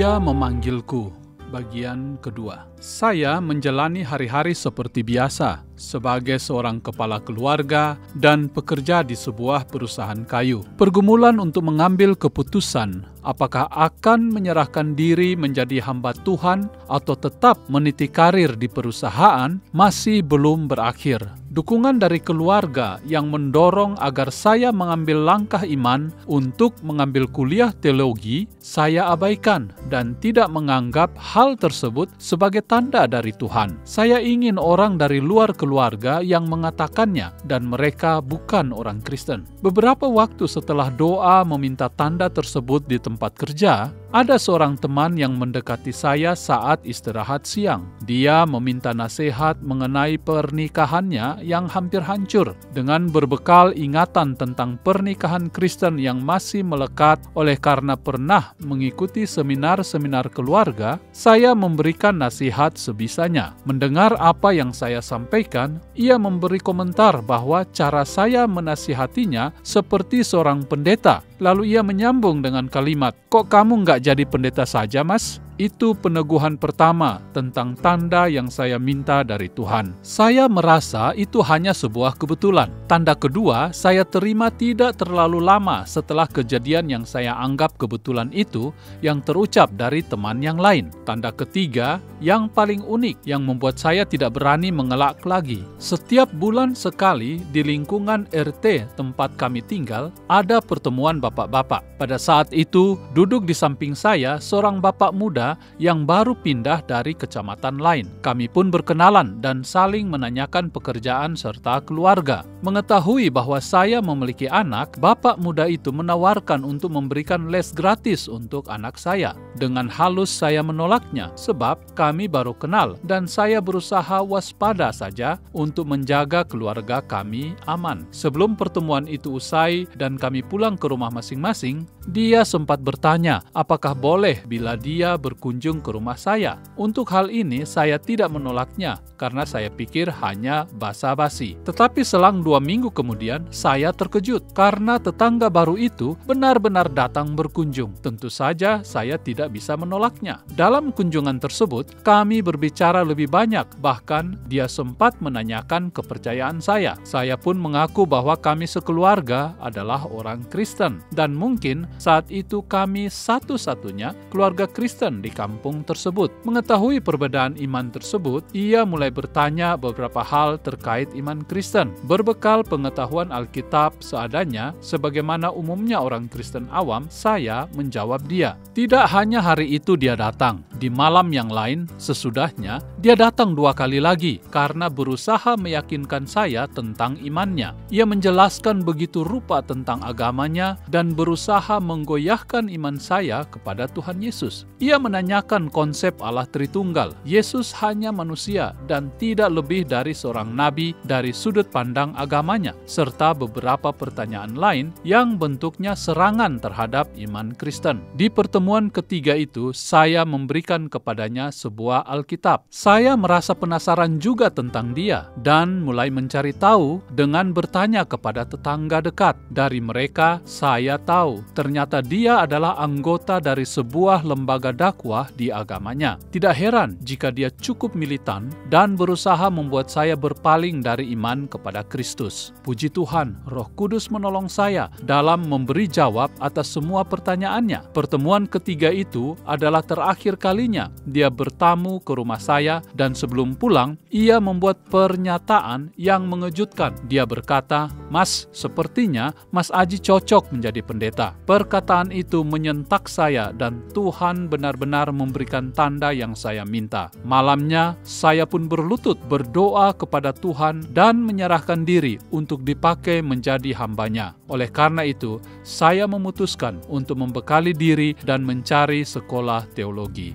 Dia memanggilku. Bagian kedua. Saya menjalani hari-hari seperti biasa sebagai seorang kepala keluarga dan pekerja di sebuah perusahaan kayu. Pergumulan untuk mengambil keputusan apakah akan menyerahkan diri menjadi hamba Tuhan atau tetap meniti karir di perusahaan masih belum berakhir. Dukungan dari keluarga yang mendorong agar saya mengambil langkah iman untuk mengambil kuliah teologi, saya abaikan dan tidak menganggap hal tersebut sebagai tanda dari Tuhan. Saya ingin orang dari luar keluarga yang mengatakannya dan mereka bukan orang Kristen. Beberapa waktu setelah doa meminta tanda tersebut di tempat kerja, ada seorang teman yang mendekati saya saat istirahat siang. Dia meminta nasihat mengenai pernikahannya yang hampir hancur. Dengan berbekal ingatan tentang pernikahan Kristen yang masih melekat oleh karena pernah mengikuti seminar-seminar keluarga, saya memberikan nasihat sebisanya. Mendengar apa yang saya sampaikan, ia memberi komentar bahwa cara saya menasihatinya seperti seorang pendeta. Lalu ia menyambung dengan kalimat, "Kok kamu nggak jadi pendeta saja, Mas?" Itu peneguhan pertama tentang tanda yang saya minta dari Tuhan. Saya merasa itu hanya sebuah kebetulan. Tanda kedua, saya terima tidak terlalu lama setelah kejadian yang saya anggap kebetulan itu yang terucap dari teman yang lain. Tanda ketiga, yang paling unik yang membuat saya tidak berani mengelak lagi. Setiap bulan sekali di lingkungan RT tempat kami tinggal, ada pertemuan bapak-bapak. Pada saat itu, duduk di samping saya seorang bapak muda yang baru pindah dari kecamatan lain. Kami pun berkenalan dan saling menanyakan pekerjaan serta keluarga. Mengetahui bahwa saya memiliki anak, bapak muda itu menawarkan untuk memberikan les gratis untuk anak saya. Dengan halus saya menolaknya sebab kami baru kenal dan saya berusaha waspada saja untuk menjaga keluarga kami aman. Sebelum pertemuan itu usai dan kami pulang ke rumah masing-masing, dia sempat bertanya apakah boleh bila dia berkunjung ke rumah saya. Untuk hal ini saya tidak menolaknya karena saya pikir hanya basa-basi. Tetapi selang 2 minggu kemudian saya terkejut karena tetangga baru itu benar-benar datang berkunjung. Tentu saja saya tidak bisa menolaknya. Dalam kunjungan tersebut kami berbicara lebih banyak, bahkan dia sempat menanyakan kepercayaan saya. Saya pun mengaku bahwa kami sekeluarga adalah orang Kristen dan mungkin saat itu kami satu-satunya keluarga Kristen di kampung tersebut. Mengetahui perbedaan iman tersebut, ia mulai bertanya beberapa hal terkait iman Kristen. Berbekal pengetahuan Alkitab seadanya, sebagaimana umumnya orang Kristen awam, saya menjawab dia. Tidak hanya hari itu dia datang. Di malam yang lain, sesudahnya, dia datang 2 kali lagi karena berusaha meyakinkan saya tentang imannya. Ia menjelaskan begitu rupa tentang agamanya dan berusaha menggoyahkan iman saya kepada Tuhan Yesus. Ia menanyakan konsep Allah Tritunggal. Yesus hanya manusia dan tidak lebih dari seorang nabi dari sudut pandang agamanya, serta beberapa pertanyaan lain yang bentuknya serangan terhadap iman Kristen. Di pertemuan ketiga itu, saya memberikan kepadanya sebuah Alkitab. Saya merasa penasaran juga tentang dia dan mulai mencari tahu dengan bertanya kepada tetangga dekat. Dari mereka, saya tahu ternyata dia adalah anggota dari sebuah lembaga dakwah di agamanya. Tidak heran jika dia cukup militan dan berusaha membuat saya berpaling dari iman kepada Kristus. Puji Tuhan, Roh Kudus menolong saya dalam memberi jawab atas semua pertanyaannya. Pertemuan ketiga itu adalah terakhir kalinya dia bertamu ke rumah saya dan sebelum pulang, ia membuat pernyataan yang mengejutkan. Dia berkata, "Mas, sepertinya Mas Aji cocok menjadi pendeta." Perkataan itu menyentak saya dan Tuhan benar-benar memberikan tanda yang saya minta. Malamnya, saya pun berlutut berdoa kepada Tuhan dan menyerahkan diri untuk dipakai menjadi hambanya. Oleh karena itu, saya memutuskan untuk membekali diri dan mencari sekolah teologi.